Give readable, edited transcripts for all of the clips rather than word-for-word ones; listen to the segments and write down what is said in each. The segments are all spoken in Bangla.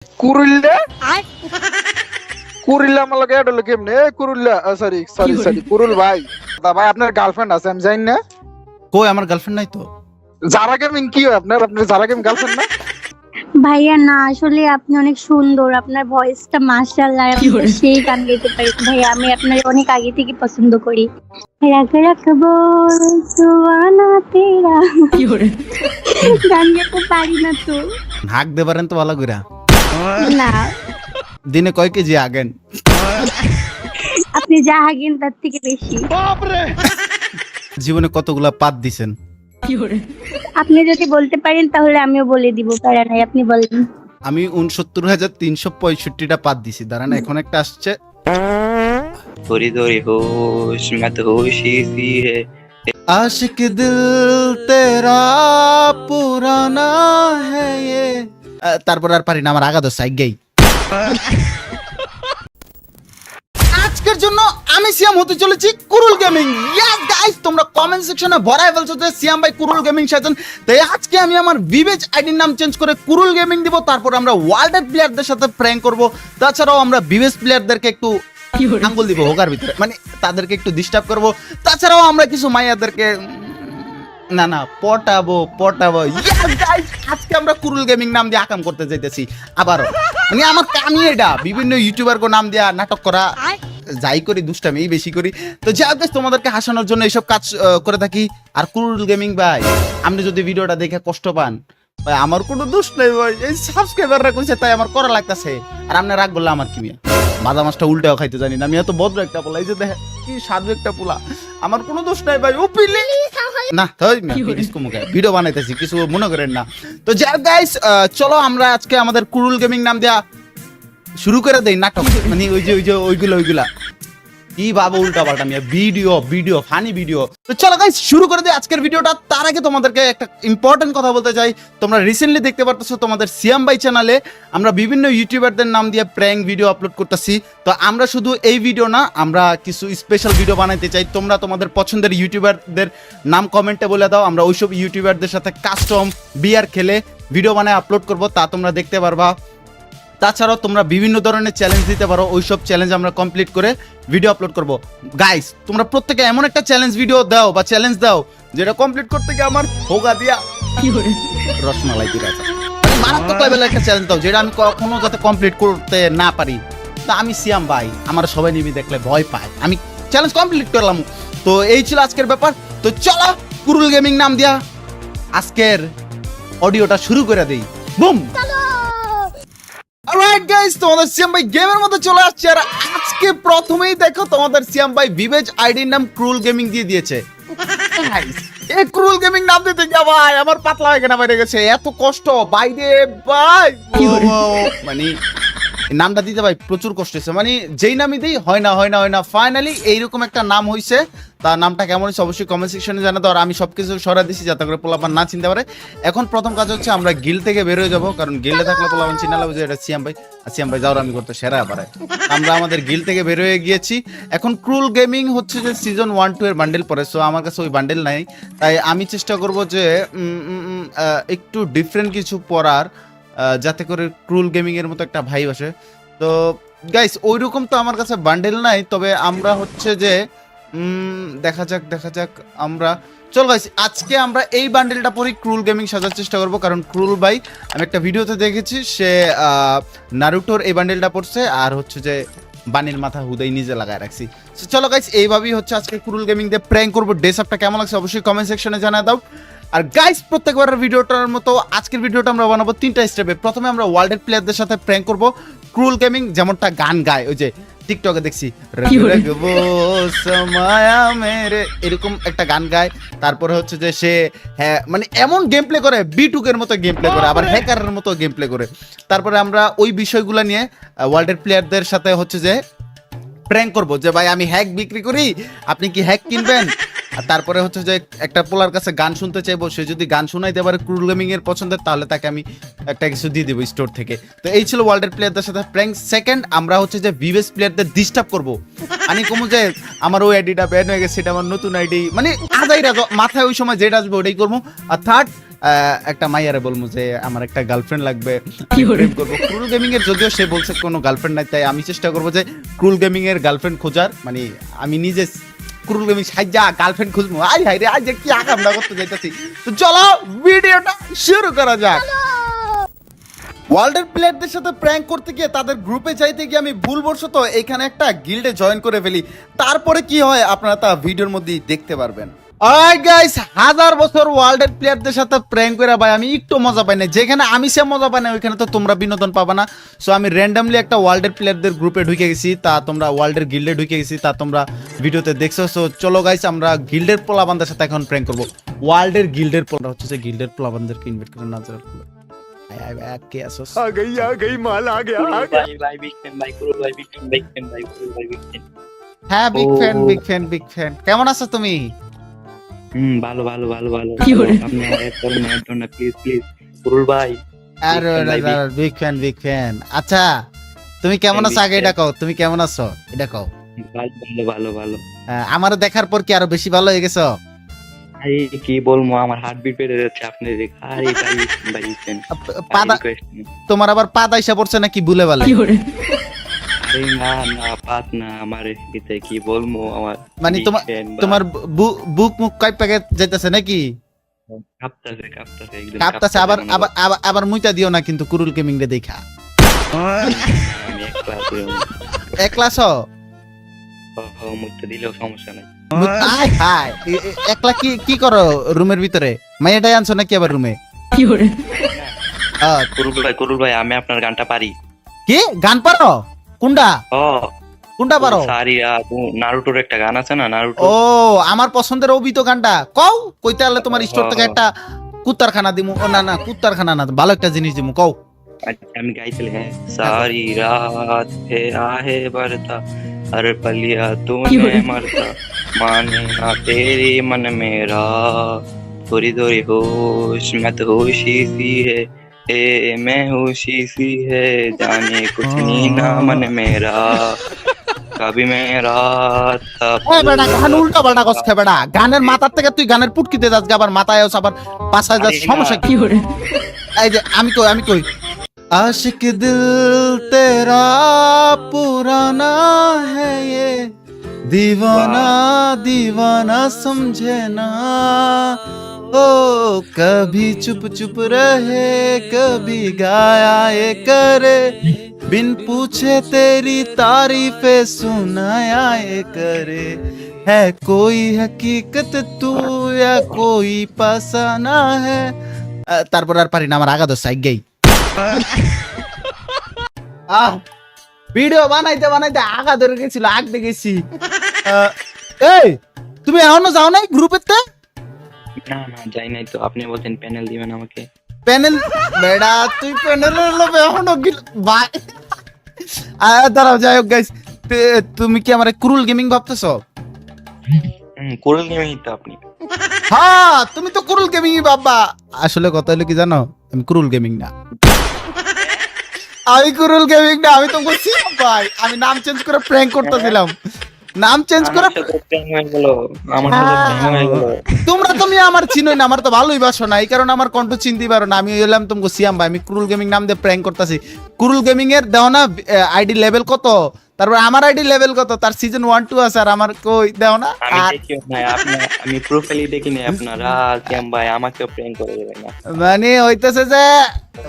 কুরুল্লা কুরুল্লা আমার লগে এড হলো কেমনে কুরুল্লা সরি সরি সরি কুরুল ভাই দা ভাই আপনার গার্লফ্রেন্ড আছে আমি জানি না কই আমার গার্লফ্রেন্ড নাই তো যারা গেমিং কি হয় আপনার যারা গেমিং গার্লফ্রেন্ড না ভাইয়া না আসলে আপনি অনেক সুন্দর, আপনার ভয়েসটা মাশাআল্লাহ, আপনি তো সেই গান গাইতে পারেন ভাইয়া। আমি আপনার অনেক আগে থেকে পছন্দ করি। রাখ রাখবো সুয়ানা তেরা গান গাইতে পারি না তো। হাক দে পারেন তো ভালো কইরা না দিনে কয় কেজি আগেন আপনি যা হাগেন তার থেকে বেশি। জীবনে কতগুলা পাত দিছেন আপনি যদি বলতে পারেন তাহলে আমিও বলে দিব, প্যারা নাই, আপনি বলেন। আমি ৬৯,৩৬৫টা পাত দিছি। দাঁড়ান এখন একটা আসছে थोड़ी थोड़ी होश मत होशी सी है आशिक दिल तेरा पुराना है ये তারপর আর পারি না, আমার আগাদ সাইড গেই। আজকের জন্য আমি সিয়াম হতে চলেছি কুরুল গেমিং। ইয়েস গাইস, তোমরা কমেন্ট সেকশনে ভরাই বলছো যে সিয়াম ভাই কুরুল গেমিং সাজেন, তাই আজকে আমি আমার বিবেজ আইডির নাম চেঞ্জ করে কুরুল গেমিং দিব। তারপর আমরা ওয়ার্ল্ডের প্লেয়ারদের সাথে প্র্যাঙ্ক করব। তাছাড়াও আমরা বিবেজ প্লেয়ারদেরকে একটু আঙ্গুল দিব হোগার ভিতরে, মানে তাদেরকে একটু ডিস্টার্ব করব। তাছাড়াও আমরা কিছু মাইয়াদেরকে না না পটাবো। Yes, guys, আজকে আমরা কুরুল গেমিং নাম দিয়ে আকাম করতে যাইতেছি আবারও। মানে আমার কামি এটা বিভিন্ন ইউটিউবার কো নাম দিয়া নাটক করা, যাই করি দুষ্টামি বেশি করি। তো যাই হোক, তোমাদেরকে হাসানোর জন্য এইসব কাজ করে থাকি। আর কুরুল গেমিং ভাই, আপনি যদি ভিডিওটা দেখে কষ্ট পান ভাই, আমার কোনো দোষ নেই ভাই, এই সাবস্ক্রাইবাররা কইছে তাই আমার করা লাগতেছে। আর আপনি রাগ বললে আমার কি মিয়া, বাদা মাছটা উল্টাও খাইতে জানি না, আমি এত ভদ্র একটা পোলা, এই যে দেখেন কি সাধু একটা পোলা, আমার কোনো দোষ নাই ভাই। ও পিলে না তাই ভিডিও বানাইতেছি, কিছু মনে করেন না। তো যাই গাইস, চলো আমরা আজকে আমাদের কুরুল গেমিং নাম দেয়া শুরু করে দেই নাটক। মানে ওই যে ওইগুলা কি বাবা উল্টা পাল্টা মিয়া ভিডিও ফানি ভিডিও। তো চলো গাইস শুরু করে দিই আজকের ভিডিওটা। তার আগে তোমাদেরকে একটা ইম্পর্টেন্ট কথা বলতে চাই। তোমরা রিসেন্টলি দেখতে পারতেছো তোমাদের সিয়াম ভাই চ্যানেলে আমরা বিভিন্ন ইউটিউবারদের নাম দিয়ে প্র্যাঙ্ক ভিডিও আপলোড করতেছি। তো আমরা শুধু এই ভিডিও না, আমরা কিছু স্পেশাল ভিডিও বানাইতে চাই। তোমরা তোমাদের পছন্দের ইউটিউবারদের নাম কমেন্টে বলে দাও, আমরা ওইসব ইউটিউবারদের সাথে কাস্টম বিয়ার খেলে ভিডিও বানায় আপলোড করব, তা তোমরা দেখতে পারবা। তাছাড়াও তোমরা বিভিন্ন ধরনের চ্যালেঞ্জ দিতে পারো, ওইসব চ্যালেঞ্জ আমরা কমপ্লিট করে ভিডিও আপলোড করব। গাইস, তোমরা প্রত্যেকে এমন একটা চ্যালেঞ্জ ভিডিও দাও বা চ্যালেঞ্জ দাও যেটা কমপ্লিট করতে গিয়ে আমার হোগা দিয়া রসমালাই দিয়ে আছে, মারাত্মক লেভেলের একটা চ্যালেঞ্জ দাও যেটা আমি কখনো যাতে কমপ্লিট করতে না পারি। তা আমি সিয়াম ভাই, আমার সবাই নিবি দেখলে ভয় পায়, আমি চ্যালেঞ্জ কমপ্লিট করলাম। তো এই ছিল আজকের ব্যাপার। তো চলো কুরুল গেমিং নাম দিয়া আজকের অডিওটা শুরু করে দেই। বুম। অলরাইট গাইস, তোমাদের সিয়াম ভাই গেমের মধ্যে চলে আসছে। আর আজকে প্রথমেই দেখো তোমাদের সিয়াম ভাই বিবেজ আইডির নাম ক্রুল গেমিং দিয়ে দিয়েছে। এই ক্রুল গেমিং নাম দিতে গিয়ে ভাই আমার পাতলা হয়ে কেনা বাইরে গেছে, এত কষ্ট বাইরে ভাই, মানে নামটা দিতে ভাই প্রচুর কষ্ট হয়েছে। মানে যেই নামই দিই হয় না ফাইনালি এইরকম একটা নাম হয়েছে। তার নামটা কেমন হয়েছে অবশ্যই কমেন্ট সেকশনে জানাতে। আর আমি সবকিছু সরা দিছি যাতে করে পোলাপান না চিনতে পারে। এখন প্রথম কাজ হচ্ছে আমরা গিল থেকে বের হয়ে যাবো, কারণ গিল্ডে থাকলে পোলাপান চিনালে যে এটা সিয়াম ভাই, আর সিয়াম ভাই যাও আমি করতে সেরা পারে। আমরা আমাদের গিল থেকে বের হয়ে গিয়েছি। এখন ক্রুল গেমিং হচ্ছে যে সিজন 1-2 এর বান্ডেল পরে, সো আমার কাছে ওই বান্ডেল নাই। তাই আমি চেষ্টা করব যে একটু ডিফারেন্ট কিছু পড়ার, যাতে করে ক্রুল গেমিং এর মতো একটা ভাইব আসে। তো গাইস ওইরকম তো আমার কাছে বান্ডেল নাই, তবে আমরা হচ্ছে যে দেখা যাক আমরা চল গাইস আজকে আমরা এই বান্ডেলটা পরে ক্রুল গেমিং সাজার চেষ্টা করব। কারণ ক্রুল ভাই আমি একটা ভিডিওতে দেখেছি সে নারুটোর এই বান্ডেলটা পড়ছে, আর হচ্ছে যে বানির মাথা হুদাই নিজে লাগায় রাখছি। চলো গাইস এইভাবেই হচ্ছে আজকে ক্রুল গেমিং দিয়ে প্র্যাঙ্ক করবো। ড্রেসআপটা কেমন লাগছে অবশ্যই কমেন্ট সেকশনে জানায় দাও। আর গাইস প্রত্যেকবারের ভিডিওটার মতো আজকের ভিডিওটা আমরা বানাবো 3টা স্টেপে। প্রথমে আমরা ওয়ার্ল্ডের প্লেয়ারদের সাথে প্র্যাঙ্ক করব। ক্রুল গেমিং যেমনটা গান গায়, ওই যে টিকটকে দেখছি এরকম একটা গান গায়। তারপরে হচ্ছে যে সে হ্যাঁ মানে এমন গেম প্লে করে, বিটুকের মতো গেম প্লে করে, আবার হ্যাকারের মতো গেম প্লে করে। তারপরে আমরা ওই বিষয়গুলো নিয়ে ওয়ার্ল্ডের প্লেয়ারদের সাথে হচ্ছে যে প্র্যাঙ্ক করবো যে ভাই আমি হ্যাক বিক্রি করি, আপনি কি হ্যাক কিনবেন। আর তারপরে হচ্ছে যে একটা পোলার কাছে গান শুনতে চাইবো, সে যদি গান শোনাইতে পারে ক্রুল গেমিং এর পছন্দের, তাহলে তাকে আমি একটা কিছু দিয়ে দেবো স্টোর থেকে। তো এই ছিল ওয়ার্ল্ডের প্লেয়ারদের সাথে প্র্যাঙ্ক। সেকেন্ড আমরা হচ্ছে যে বিবেস প্লেয়ারদের ডিস্টার্ব করবো। আমি কমু যে আমার ওই আইডিটা ব্যান হয়ে গেছে, এটা আমার নতুন আইডি, মানে আদাই মাথায় ওই সময় যেটা আসবে ওটাই করবো। আর থার্ড একটা মাইয়ারে বলবো যে আমার একটা গার্লফ্রেন্ড লাগবে, আমি প্রেম করবো। ক্রুল গেমিং এর যদিও সে বলছে কোনো গার্লফ্রেন্ড নাই, তাই আমি চেষ্টা করবো যে ক্রুল গেমিং এর গার্লফ্রেন্ড খোঁজার, মানে আমি নিজে ক্রুল গেমিং সাহায্যে গার্লফ্রেন্ড খুঁজবো। আই হাই রে, আজ যে কি আকামটা করতে যাইতাছি। তো চলো ভিডিওটা শুরু করা যাক। ওয়ার্ল্ডের প্লেয়ারদের সাথে প্র্যাঙ্ক করতে গিয়ে তাদের গ্রুপে যাইতে গিয়ে আমি ভুলবশত এখানে একটা গিল্ডে জয়েন করে ফেলি। তারপরে কি হয় আপনারা তা ভিডিওর মধ্যেই দেখতে পারবেন। অলরাইট গাইস, 1000 বছর ওয়ার্ল্ডের প্লেয়ারদের সাথে প্র্যাঙ্ক করে ভাই আমি একটু মজা পাই না। যেখানে আমি সে মজা পাই না ওইখানে তো তোমরা বিনোদন পাবা না। সো আমি র্যান্ডমলি একটা ওয়ার্ল্ডের প্লেয়ারদের গ্রুপে ঢুকে গেছি, তা তোমরা ওয়ার্ল্ডের গিল্ডে ঢুকে গেছি, তা তোমরা ভিডিওতে দেখছো। সো চলো গাইস, আমরা গিল্ডের পোলাবানদের সাথে এখন প্র্যাঙ্ক করবো। ওয়ার্ল্ডের গিল্ডের পোলা হচ্ছে যে গিল্ডের পোলাবানদেরকে ইনভাইট করে না যারা কে আসোস आ गई माल आ गया ভাই বিগ ফ্যান ভাই, কুরুল ভাই বিগ ফ্যান, বিগ ফ্যান ভাই, কুরুল ভাই বিগ ফ্যান। হ্যাঁ বিগ ফ্যান কেমন আছো তুমি? ভালো ভালো ভালো ভালো। আপনি আমার এক করুন না, একটু না প্লিজ প্লিজ কুরুল ভাই। আরে বিগ ফ্যান। আচ্ছা তুমি কেমন আছো আগে এটা কও, তুমি কেমন আছো এটা কও। ভালো ভালো ভালো। আমার দেখার পর কি আরো বেশি ভালো হয়ে গেছো? আরে কি বলবো, আমার হার্টবিট বেড়ে যাচ্ছে আপনি দেখ। আরে ভাই ভাই ফ্যান পাদা তোমার আবার পাদা হিসাব পড়ছে নাকি ভুলে ভালে? আরে না না পাত না আমার এতে কি বলবো আমার মানে তোমার বুক মুখ কয় প্যাকেট যাইতেছে নাকি? কাঁপতাছে কাঁপতাছে একদম কাঁপতাছে। আবার মুইতা দিও না কিন্তু কুরুল গেমিং রে দেখা। আমি একলা মুখতে দিলেও সমস্যা নাই। একলা কি করো রুমের ভিতরে? মাইয়াটাই আনছো নাকি আবার রুমে? কুরুল ভাই আমি আপনার গানটা পারি। কি গান পারো? কোনটা পারো? সারিয়া নারুটোর একটা গান আছে না, নারুটো। ও আমার পছন্দের অবিত গানটা কও। কইতে হলে তোমার স্টোর থেকে একটা কুত্তারখানা দিমু। ও না কুত্তারখানা না, ভালো একটা জিনিস দিমু কও। আমি গাইছিলি হ্যাঁ। সারি রাত হে আহে বরতা हर पलिया तूने मरता माने ना तेरी मन मेरा थोड़ी थोड़ी होश मत होशी सी है ए मैं होशी सी है जाने कुछ नहीं ना मन मेरा कभी मेरा বেটা গান উল্টা পাল্টা কষ্ট বেটা। গানের মাথার থেকে তুই গানের পুটকিতে যাস, আবার মাথায় আবার পাশায় যাস, সমস্যা কি? এই যে আমি কই आशिक दिल तेरा पुराना है ये दीवाना समझे ना ओ कभी चुप चुप रहे कभी गाया ये करे बिन पूछे तेरी तारीफे सुनाया ये करे है कोई हकीकत तू या कोई फसाना है। তারপর আর পারি না, আমার আগা দোষ আই গেই। ভিডিও বানাইতে আগা ধরে গেছিল, আগ দেখেছি। এই তুমি এখনো যাও নাই গ্রুপেতে? না না যাই নাই তো। আপনি বলতেন প্যানেল দিবেন আমাকে। প্যানেল বেড়া তুই প্যানেলের লোভে এখনো ভাই। দাঁড়াও, যাই হোক গাইস, তুমি কি আমার ক্রুল গেমিং ভাবতেছো? কুরুল গেমিং তো আপনি। হ্যাঁ তুমি তো ক্রুল গেমিং ভাববা। আসলে কথা হলো কি জানো, আমি ক্রুল গেমিং না। আমি কুরুল গেমিং না, আমি তো বলছি ভাই আমি নাম চেঞ্জ করে প্র্যাঙ্ক করতেছিলাম। নাম চেঞ্জ করে তোমরা তুমি আমার চিনোই না, আমার তো ভালোই বাসো না, এই কারণে আমার কণ্ঠ চিনতে পারো না। আমি এলাম তোমাকে সিয়াম ভাই, আমি কুরুল গেমিং নাম দিয়ে প্র্যাঙ্ক করতেছি। কুরুল গেমিং এর দাও না আইডি লেভেল কত, তারপর আমার আইডি লেভেল কত, তার সিজন 1 2 আছে, আর আমার কই দাও না। আমি প্রোফাইলই দেখি না আপনারা। সিয়াম ভাই আমাকেও প্র্যাঙ্ক করে দেবেন না। মানে হইতেছে যে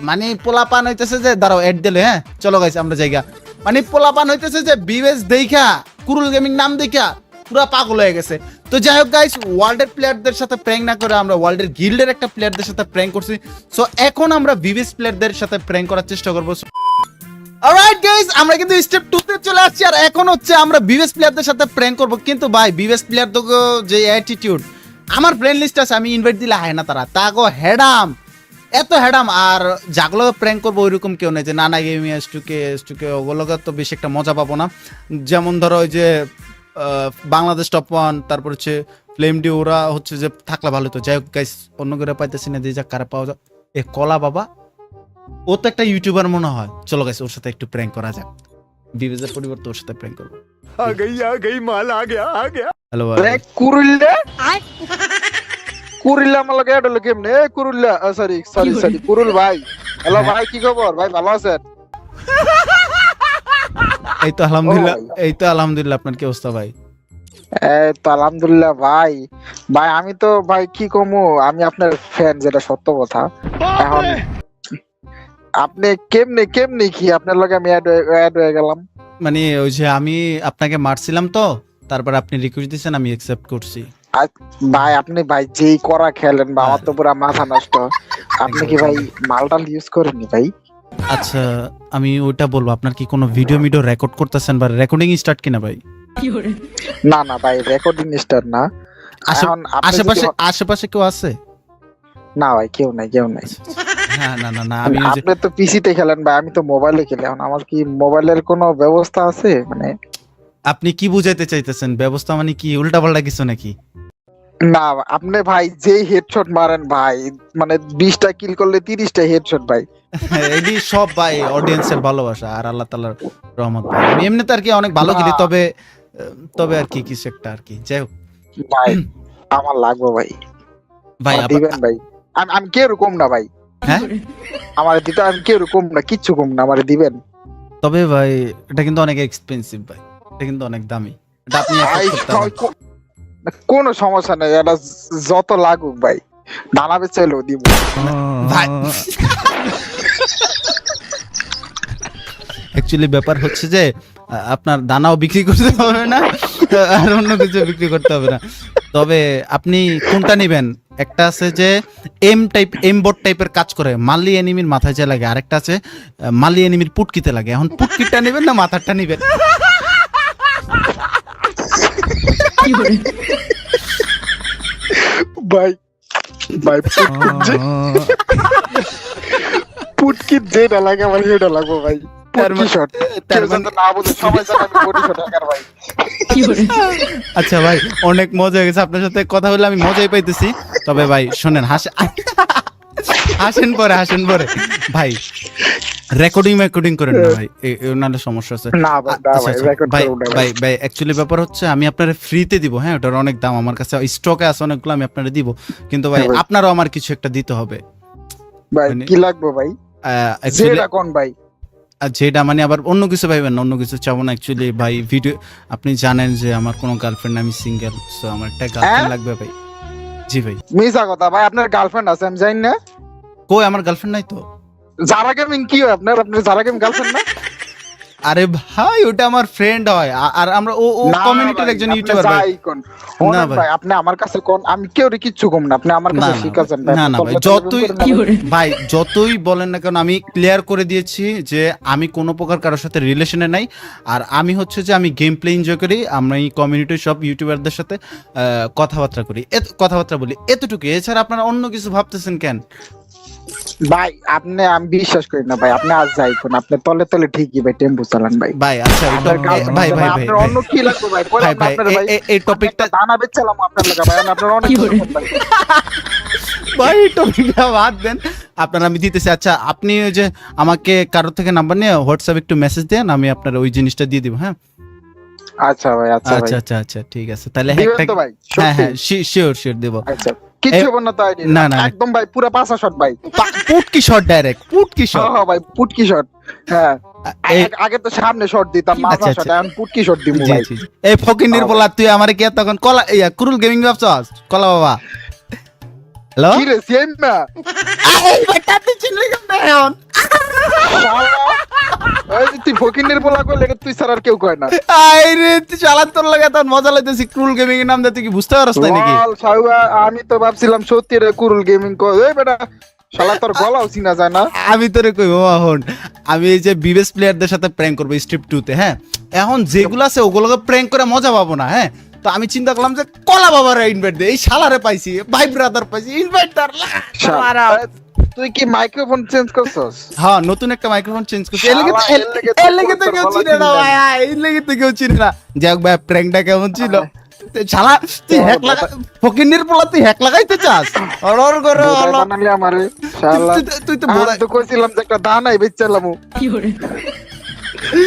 মানে পোলাপান হইতেছে যে দাঁড়াও এড দিলে। হ্যাঁ চলো গাইস আমরা জায়গা। মানে পোলাপান হইতেছে যে বিবেস দেখা কুরুল গেমিং নাম দেখা পুরো পাগল হয়ে গেছে। তো যাই হোক গাইস, ওয়ার্ল্ডের প্লেয়ারদের সাথে প্র্যাঙ্ক না করে আমরা ওয়ার্ল্ডের গিল্ডের একটা প্লেয়ারদের সাথে প্র্যাঙ্ক করছি। সো এখন আমরা বিবেস প্লেয়ারদের সাথে প্র্যাঙ্ক করার চেষ্টা করব। অলরাইট গাইস, আমরা কিন্তু স্টেপ 2 তে চলে আসছি, আর এখন হচ্ছে আমরা বিবেস প্লেয়ারদের সাথে প্র্যাঙ্ক করব। কিন্তু ভাই বিবেস প্লেয়ার তো যে অ্যাটিটিউড, আমার ফ্রেন্ড লিস্ট আছে, আমি ইনভাইট দিলে হয় না তারা, তাগো হেডাম এত হেডাম। আর যাগুলো প্র্যাঙ্ক করবো ওইরকম কেউ নেই যে নানা গেমিং এস2কে ওগুলোকে তো বেশি একটা মজা পাবো না। যেমন ধরো ওই যে বাংলাদেশ টপ 1, তারপর হচ্ছে ফ্লেম ডি, ওরা হচ্ছে যে থাকলে ভালো। তো যাই হোক গাইস, অন্য করে পাইতেছি না, যে যা কারা পাওয়া যায়। এ কলা বাবা ও তো একটা ইউটিউবার মনে হয়। চলো গাইস ওর সাথে একটু প্র্যাঙ্ক করা যাক। বিবেজের পরিবর্তে ওর সাথে প্র্যাঙ্ক করবো। आ गई माल आ गया হ্যালো কুরুল রে কুরুল্লা আমার লগে এড হলো কেমনে? কুরুল্লা সরি সরি সরি কুরুল ভাই। হ্যালো ভাই, কি খবর ভাই? ভালো আছেন? এই তো আলহামদুলিল্লাহ, ও ভাই। এই তো আলহামদুলিল্লাহ। আপনার কি অবস্থা ভাই? এই তো আলহামদুলিল্লাহ ভাই। ভাই আমি তো ভাই কি কমু, আমি আপনার ফ্যান, যেটা সত্য কথা। এখন আপনি কেমনে কেমনে কি আপনার লগে আমি অ্যাড হয়ে গেলাম? মানে ওই যে আমি আপনাকে মারছিলাম তো, তারপর আপনি রিকোয়েস্ট দিয়েছেন, আমি অ্যাকসেপ্ট করছি। ভাই আপনি ভাই যেই করা খেলেন বা আমার তো পুরা মাথা নষ্ট। আপনি কি ভাই মালটাল ইউজ করেননি ভাই? আচ্ছা, আমি ওইটা বলবো, আপনার কি কোনো ভিডিও রেকর্ড করতেছেন বা রেকর্ডিং স্টার্ট কিনা ভাই? না না ভাই, রেকর্ডিং স্টার না। এখন আপনি আশেপাশে যদি- আশেপাশে কেউ আছে? না ভাই, কেউ নাই কেউ নাই। হ্যাঁ, না না না, আমি ওই যে আপনি তো পিসিতে খেলেন ভাই, আমি তো মোবাইলে খেলি। এখন আমার কি মোবাইলের কোনো ব্যবস্থা আছে? মানে আপনি কি বুঝাইতে চাইতেছেন? ব্যবস্থা মানে কি উল্টাপাল্টা কিছু নাকি? না, আপনি ভাই যেই হেডশট মারেন ভাই, মানে 20টা কিল করলে 30টা হেডশট ভাই। এডি সব ভাই অডিয়েন্সের ভালোবাসা আর আল্লাহ তাআলার রহমত ভাই। আমি এমনিতে আর কি অনেক ভালো খেলি, না। তবে তবে আর কি কিছু একটা আর কি, যাই হোক ভাই আমার লাগবে ভাই, ভাই। আমার দিবেন ভাই। আমি কে রকম না ভাই, হ্যাঁ, আমার দিতে আমি কে রকম না, কিচ্ছু কম না, আমারে দিবেন। তবে ভাই এটা কিন্তু অনেক এক্সপেন্সিভ ভাই, এটা কিন্তু অনেক দামি। এটা আপনি ভাই, afford করতে পারবেন। কোনো সমস্যা নেই, এটা যত লাগুক ভাই, দানা বেচাইলেও দিব। ভাই অ্যাকচুয়ালি ব্যাপার হচ্ছে যে আপনার দানাও বিক্রি করতে হবে না আর অন্য কিছু বিক্রি করতে হবে না। তবে আপনি কোনটা নেবেন? একটা আছে যে এম বোর্ড টাইপের কাজ করে, মালি এনিমির মাথায় যে লাগে, আরেকটা আছে মালি এনিমির পুটকিতে লাগে। এখন পুটকিটা নেবেন না মাথারটা নেবেন? ভাই ভাই পুটকি যেটা লাগে আমার সেটা লাগবে ভাই। তার পুটকি শট, তার কেউ মানে- যাতে না বুঝে, সবাই জানে আমি পুটকি শট হ্যাকার ভাই। আচ্ছা ভাই, অনেক মজা হয়ে গেছে আপনার সাথে কথা বলে, আমি মজাই পাইতেছি। তবে ভাই শোনেন, হাসেন পরে ভাই, রেকর্ডিং করেন না ভাই, নাহলে সমস্যা আছে। না ভাই, না আচ্ছা, ভাই, আচ্ছা, রেকর্ড ভাই করব না ভাই ভাই। ভাই অ্যাকচুয়ালি ব্যাপার হচ্ছে আমি আপনারে ফ্রিতে দিব। হ্যাঁ, ওটার অনেক দাম, আমার কাছে স্টকে আছে অনেকগুলো, আমি আপনারে দিব। কিন্তু ভাই হ্যাঁ ভাই। আপনারও আমার কিছু একটা দিতে হবে। ভাই মানে- কি লাগবে ভাই? অ্যাকচুয়ালি যেটা কোন ভাই? যেটা মানে আবার অন্য কিছু ভাইবেন না, অন্য কিছু চাবো না। অ্যাকচুয়ালি ভাই ভিডিও, আপনি জানেন যে আমার কোনো গার্লফ্রেন্ড, আমি সিঙ্গেল, সো আমার একটা গার্লফ্রেন্ড লাগবে ভাই। জি ভাই। মিছা কথা ভাই, আপনার গার্লফ্রেন্ড আছে আমি জানি না। কই, আমার গার্লফ্রেন্ড নাই তো। যারা গেমিং কি হয় আপনার যারা গেমিং গার্লফ্রেন্ড না? আরে ভাই ওটা আমার ফ্রেন্ড হয়, আর আমরা ও না কমিউনিটির ভাই, একজন আপনি ইউটিউবার ভাই। যাই কোন। শোনেন ভাই। ভাই, আপনি আমার কাছে কোন, আমি কেউরে কিচ্ছু কম না, আপনি আমার না কাছে না শিখাছেন ভাই, না না ভাই, যতই ভাই। ভাই যতই বলেন না কেন, আমি ক্লিয়ার করে দিয়েছি যে আমি কোনো প্রকার কারোর সাথে রিলেশনে নাই। আর আমি হচ্ছে যে আমি গেম প্লে এনজয় করি, আমরা এই কমিউনিটির সব ইউটিউবারদের সাথে কথাবার্তা করি, কথাবার্তা বলি, এতটুকু। এছাড়া আপনারা অন্য কিছু ভাবতেছেন কেন? ভাই আপনি, আমি বিশ্বাস করি না ভাই, আপনি আজ যাই কোন, আপনি তলে তলে ঠিকই ভাই টেম্পু চালান ভাই। ভাই আচ্ছা, আপনার girlfriend ভাই আছে ভাই ভাই আপনার অন্য কি লাগবে ভাই? ভাই বলেন না ভাই আপনার ভাই। এই টপিকটা, দানা বেচছিলাম আপনার লাগা ভাই, আমি আপনার অনেক কিছু ভাই। ভাই টপিকটা বাদ দেন, আপনার আমি দিতেছি। আচ্ছা, আপনি ওই যে আমাকে কারোর থেকে নাম্বার নিয়ে হোয়াটসঅ্যাপ একটু মেসেজ দেন, আমি আপনার ওই জিনিসটা দিয়ে দিব। হ্যাঁ, আচ্ছা ভাই, আচ্ছা ভাই, আচ্ছা আচ্ছা আচ্ছা, ঠিক আছে তাহলে। দিবেন একটা তো ভাই? হ্যাঁ হ্যাঁ, সত্যি? শিওর দেব। আচ্ছা, কিচ্ছু হবে না তো আইডি? না, না, না। একদম ভাই পুরো 5 শট ভাই। পুটকি শট, ডাইরেক্ট পুটকি শট। হ্যাঁ ভাই, পুটকি শট। হ্যাঁ, আগে তো সামনে শট দিতাম, মাথা আচ্ছা, শট, আচ্ছা। এখন পুটকি শট দিব জি ভাই। জি জি। এই ফকিন্নির বলা, তুই আমারে কি তখন কলা কুরুল গেমিং ব্যবসাস কলা বাবা? হ্যালো, কি রে সেম না? এই বেটা তুই চিনলি কেমনে এখন? শালা, এই যে তুই ফকিনের বলা কইলে, এটা তুই ছাড়া আর কেউ কয় না। আইরে তুই চালান, তোর লাগে তখন মজা লাগতেছি। কুরুল গেমিং এর নাম দিয়ে তুই কি বুঝতে পারছ না নাকি? লল, শালা, আমি তো ভাবছিলাম সত্যি রে কুরুল গেমিং কয়। এই বেটা, শালা তোর গলাও চিনা যায় না। আমি তোরে কই হন, আমি এই যে বিবেস প্লেয়ারদের সাথে প্র্যাঙ্ক করবো স্ট্রিপ 2 তে। হ্যাঁ, এখন যেগুলো আছে ওগুলোকে প্র্যাঙ্ক করে মজা পাবো না। হ্যাঁ, তো আমি চিন্তা করলাম যে কলা বাবারে ইনভাইট দে, এই শালারে পাইছি, ভাই ব্রাদার পাইছি, ইনভাইট তার। শালা, তুই কি মাইক্রোফোন চেঞ্জ করছস? হ্যাঁ, নতুন একটা মাইক্রোফোন চেঞ্জ করছি। শালা, এর লেগে তো কেউ গলা চিনে না চিনি ভাই, এই লেগে তো কেউ চিনে না। যাই হোক ভাই, প্র্যাঙ্কটা কেমন ছিল? শালা তুই হ্যাক লাগা, ফকিন্নির পোলা তুই হ্যাক লাগাইতে চাস? অর করে বোধাই হলো। বানালি আমারে, শালা। তুই তো আমি বোধাই, তো কইছিলাম যে একটা দানাই বেচছিলাম।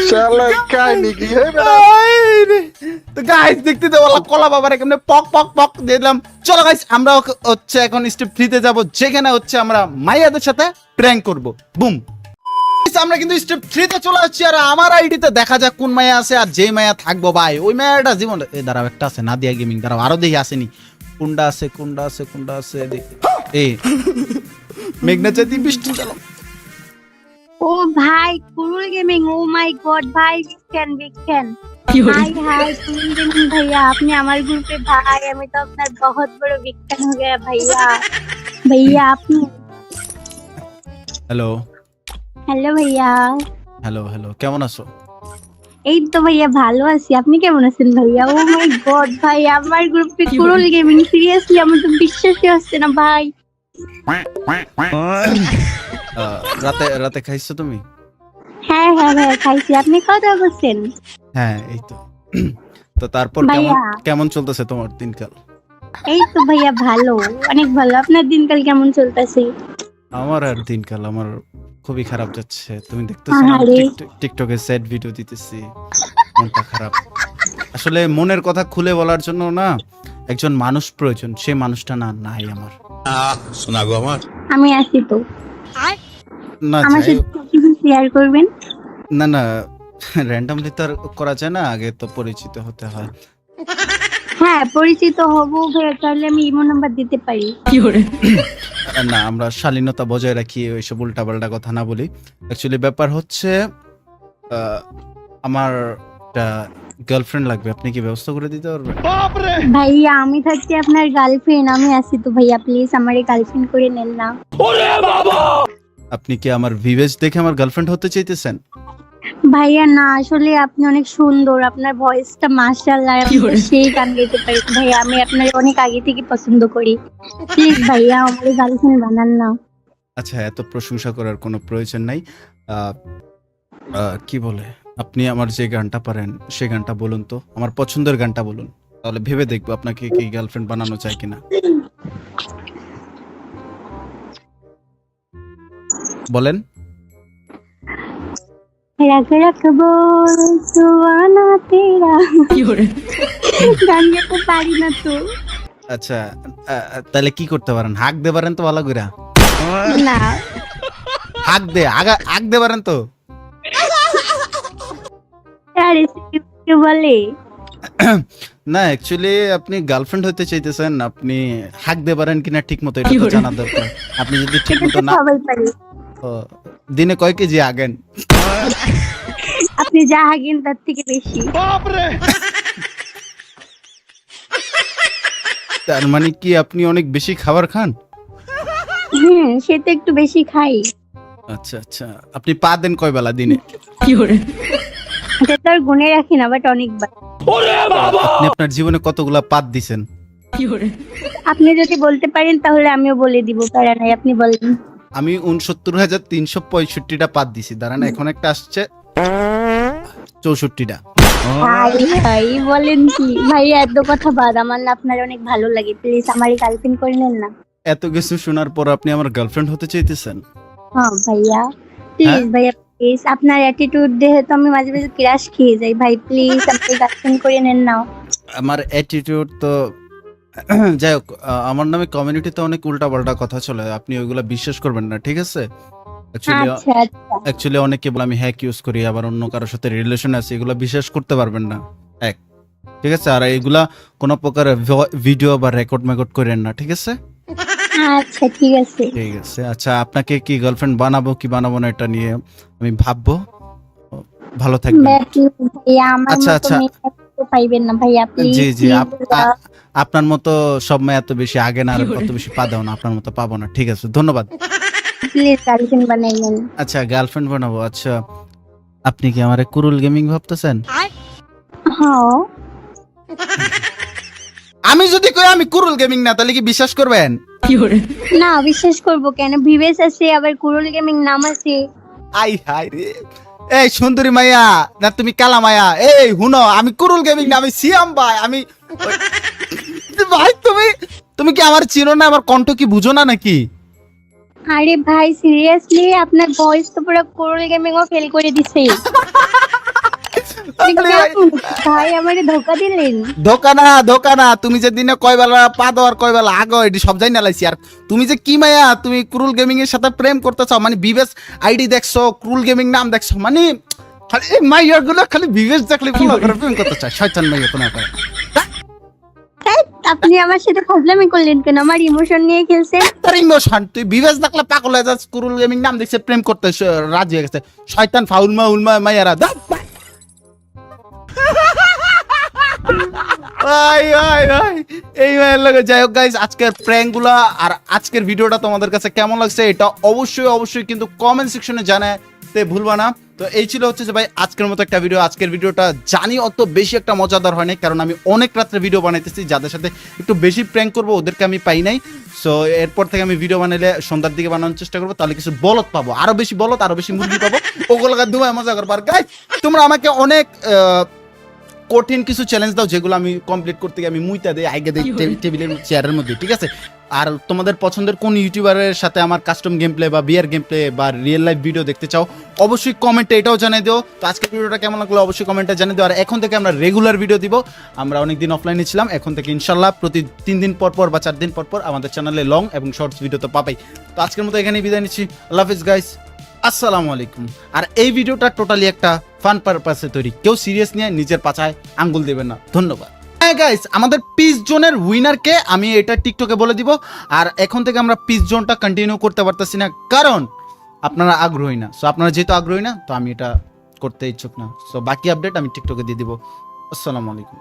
শালা কাহিনী কি? এই বেটা, আইরে তো গাইস দেখতে তো বলা কলা বাবারে কেমনে পক পক পক দিয়ে দিলাম। চলো গাইস আমরা হচ্ছে এখন স্টেপ 3 তে যাব, যেখানে হচ্ছে আমরা মাইয়াদের সাথে প্র্যাঙ্ক করব। বুম। আমরা কিন্তু স্টেপ 3 তে চলে আসছি, আর আমার আইডিতে দেখা যাক কোন মায়া আছে, আর যে মায়া থাকবো ভাই ওই মায়াটা জীবন দাঁড়াও, একটা আছে নাদিয়া গেমিং, দাঁড়াও আরো দেখি আসেনি, কোনটা আছে দেখি। এই মেঘনা চাঁদি বৃষ্টি চালো। ও ভাই কুরুল গেমিং, ও মাই গড ভাই, big fan. Hi hi Kurul gaming भैया, আপনি আমার গ্রুপে ভাই, আমি তো আপনার बहुत বড় বিগ ফ্যান हो गया भैया আপনি। হ্যালো হ্যালো ভাইয়া। হ্যালো কেমন আছো? এই তো ভাইয়া ভালো আছি, আপনি কেমন আছেন ভাইয়া? ও মাই গড ভাই, আমার গ্রুপে কুরুল গেমিং, সিরিয়াসলি আমার তো বিশ্বাসই হচ্ছে না ভাই। রাতে খাইছো তুমি? হ্যাঁ ভাইয়া খাইছি, আপনি কথা বলছেন? হ্যাঁ এই তো। তো তারপর ভাইয়া। কেমন চলতেছে তোমার দিনকাল? এই তো ভাইয়া ভালো, অনেক ভালো। আপনার দিনকাল কেমন চলতেছে? আমার আর দিনকাল আমার খুবই খারাপ যাচ্ছে। তুমি দেখতেছো না আরে। টিকটকে স্যাড ভিডিও দিতেছি, মনটা খারাপ। আসলে মনের কথা খুলে বলার জন্য না একজন মানুষ প্রয়োজন, সেই মানুষটা নাই আমার। শোনা গো আমার। আমি আছি তো, না আমার যাই সাথে কিছু শেয়ার করবেন? না র্যান্ডমলি তো আর করা যায় না, আগে তো পরিচিত হতে হয়। হ্যাঁ পরিচিত হব ভাইয়া, তাহলে আমি ইমো নাম্বার দিতে পারি। না আমরা শালীনতা বজায় রাখি, ওইসব উল্টাপাল্টা কথা না বলি। অ্যাকচুয়ালি ব্যাপার হচ্ছে আমার একটা গার্লফ্রেন্ড লাগবে, আপনি কি ব্যবস্থা করে দিতে পারবেন? ভাইয়া আমি থাকছি আপনার গার্লফ্রেন্ড, আমি আছি তো ভাইয়া, প্লিজ আমার গার্লফ্রেন্ড করে নেন না। আপনি কি আমার ভিভেজ দেখে আমার গার্লফ্রেন্ড হতে চাইতেছেন? ভাইয়া না, আসলে আপনি অনেক সুন্দর, আপনার ভয়েসটা মাশাআল্লাহ, আপনি তো সেই গান গাইতে পারেন ভাইয়া, আমি আপনার অনেক আগে থেকে পছন্দ করি, প্লিজ ভাইয়া আমার গার্লফ্রেন্ড বানান না। আচ্ছা এত প্রশংসা করার কোনো প্রয়োজন নাই। কি বলে, আপনি আমার যে গানটা পারেন সেই গানটা বলুন তো, আমার পছন্দের গানটা বলুন, তাহলে ভেবে দেখবো আপনাকে কি গার্লফ্রেন্ড বানানো চাই কিনা। বলেন। रख रख बोल सुहाना तेरा, গান গাইতে পারি না তো। আচ্ছা তাহলে কি করতে পারেন, হাক দে পারেন তো ভালো করে, না হাক দে পারেন তো। আরে কি বলে? না অ্যাকচুয়ালি আপনি গার্লফ্রেন্ড হতে চাইতেছেন, আপনি হাক দে পারেন কিনা ঠিক মতো এটা তো জানা দরকার। আপনি যদি ঠিক এটা মতো তো না, সবাই পারে। ও, দিনে কয় কেজি আগেন? আপনি যা হাগেন তার থেকে বেশি। তার মানে কি আপনি অনেক বেশি খাবার খান? সে তো একটু বেশি খাই। আচ্ছা আপনি পা দেন কয় বেলা দিনে? এটা তো আর গুনে রাখি না, বাট অনেকবার। আপনি আপনার জীবনে কতগুলা পাত দিছেন? আপনি যদি বলতে পারেন তাহলে আমিও বলে দিব, প্যারা নাই, আপনি বলেন। আমি ৬৯,৩৬৫টা পাত দিছি, দাঁড়ান এখন একটা আসছে ৬৪টা। ভাই বলেন কি ভাই, এত কথা বাদ, আমার না আপনার অনেক ভালো লাগে, প্লিজ আমার গার্লফ্রেন্ড করে নেন না। এত কিছু শোনার পর আপনি আমার গার্লফ্রেন্ড হতে চাইতেছেন? হ্যাঁ ভাইয়া প্লিজ, ভাইয়া প্লিজ, আপনার অ্যাটিটিউড দেখে তো আমি মাঝে মাঝে ক্রাশ খেয়ে যাই, ভাই প্লিজ আপনি গার্লফ্রেন্ড করে নেন না। আমার অ্যাটিটিউড তো যাই হোক, আমার নামে কমিউনিটিতে অনেক উল্টাপাল্টা কথা চলে, আপনি ওইগুলা বিশ্বাস করবেন না, ঠিক আছে? আচ্ছা আচ্ছা অ্যাকচুয়ালি অনেকে বলে আমি হ্যাক ইউজ করি, আবার অন্য কারোর সাথে রিলেশন আছে, এগুলো বিশ্বাস করতে পারবেন না, এক, ঠিক আছে? আর এগুলা কোনো প্রকার ভিডিও বা রেকর্ড করেন না, ঠিক আছে? আচ্ছা ঠিক আছে। ঠিক আছে। আচ্ছা আপনাকে কি গার্লফ্রেন্ড বানাবো কি বানাবো না এটা নিয়ে আমি ভাববো। ভালো থাকবেন। ভাইয়া আমার আচ্ছা, মতো আচ্ছা। মেয়ে পাইবেন না ভাইয়া, প্লিজ। জি জি আপনার মতো সব মেয়ে এত বেশি আগে না আর কত বেশি পা দাও না, আপনার মতো পাবো না, ঠিক আছে? ধন্যবাদ। প্লিজ গার্লফ্রেন্ড বানাই নেন। আচ্ছা গার্লফ্রেন্ড বানাবো। আচ্ছা আপনি কি আমারে কুরুল গেমিং ভাবতেছেন? হ্যাঁ। আমি যদি কই আমি কুরুল গেমিং না, তাহলে কি বিশ্বাস করবেন? না বিশ্বাস করবো কেন, ভিভেস আছে আবার কুরুল গেমিং নাম আছে। আই হাই রে, এই সুন্দরী মাইয়া না তুমি কালা মায়া, এই হুনো আমি কুরুল গেমিং না, আমি সিয়াম ভাই, আমি ভাই তুমি কি আমার চিনো না, আমার কণ্ঠ কি বুঝো না নাকি? আরে ভাই সিরিয়াসলি আপনার ভয়েস তো পুরো কুরুল গেমিং ও ফেল করে দিছে। ভাই আমারে ধোকা দিলেন। ধোকা না, তুমি যে দিনে কয় বেলা পা দেওয়ার কয় বেলা আগে এটি সব জানি না লাইছি। আর তুমি যে কি মাইয়া, তুমি ক্রুল গেমিং এর সাথে প্রেম করতেছো, মানে বিবেশ আইডি দেখছো, ক্রুল গেমিং নাম দেখছো, মানে খালি এই মাইয়া গুলো খালি বিবেশ দেখলে ফলো করে প্রেম করতে চায়, শয়তান মাইয়া কোনো করে। আপনি আমার সাথে ফাজলামি করলেন কেন? আমার ইমোশন নিয়ে খেলছেন। তার ইমোশন, তুই বিবেশ দেখলে পাগল হয়ে যাস, ক্রুল গেমিং নাম দেখছে প্রেম করতে রাজি হয়ে গেছে, শয়তান ফাউলমা উলমা মাইয়ারা। এই মায়ের লাগে। যাই হোক গাইস, আজকের প্র্যাঙ্ক গুলা আর আজকের ভিডিওটা তোমাদের কাছে কেমন লাগছে এটা অবশ্যই কিন্তু কমেন্ট সেকশনে জানাতে ভুলবা না। তো এই ছিল হচ্ছে যে ভাই আজকের মতো একটা ভিডিও। আজকের ভিডিওটা জানি অত বেশি একটা মজাদার হয় নাই, কারণ আমি অনেক রাত্রে ভিডিও বানাইতেছি, যাদের সাথে একটু বেশি প্র্যাঙ্ক করবো ওদেরকে আমি পাই নাই। সো এরপর থেকে আমি ভিডিও বানাইলে সন্ধ্যার দিকে বানানোর চেষ্টা করবো, তাহলে কিছু বলদ পাবো, আরো বেশি বলদ, আরো বেশি মুরগি পাবো, ওগুলো দুবাই মজা করবো। আর গাইস তোমরা আমাকে অনেক কঠিন কিছু চ্যালেঞ্জ দাও, যেগুলো আমি কমপ্লিট করতে গিয়ে আমি মুইতা দেই আগে দেই টেবিলের চেয়ারের মধ্যে, ঠিক আছে? আর তোমাদের পছন্দের কোন ইউটিউবারের সাথে আমার কাস্টম গেম প্লে বা বিয়ার গেম প্লে বা রিয়েল লাইফ ভিডিও দেখতে চাও অবশ্যই কমেন্টে এটাও জানিয়ে দিও। তো আজকের ভিডিওটা কেমন লাগলো অবশ্যই কমেন্টে জানিয়ে দিও। আর এখন থেকে আমরা রেগুলার ভিডিও দিব, আমরা অনেকদিন অফলাইনে ছিলাম, এখন থেকে ইনশাল্লাহ প্রতি 3 দিন পর বা 4 দিন পর আমাদের চ্যানেলে লং এবং শর্টস ভিডিও তো পাবেই। তো আজকের মতো এখানেই বিদায় নিচ্ছি, আল্লাহ হাফিজ গাইস, আসসালামু আলাইকুম। আর এই ভিডিওটা টোটালি একটা ফান পারপাসে তৈরি, কেউ সিরিয়াস নিয়ে নিজের পাছায় আঙ্গুল দেবেন না। ধন্যবাদ। হ্যাঁ গাইস, আমাদের পিস জোনের উইনারকে আমি এটা টিকটকে বলে দিব। আর এখন থেকে আমরা পিস জোনটা কন্টিনিউ করতে পারতেছি না, কারণ আপনারা আগ্রহী না। সো আপনারা যেহেতু আগ্রহী না, তো আমি এটা করতে ইচ্ছুক না। সো বাকি আপডেট আমি টিকটকে দিয়ে দিব। আসসালামু আলাইকুম।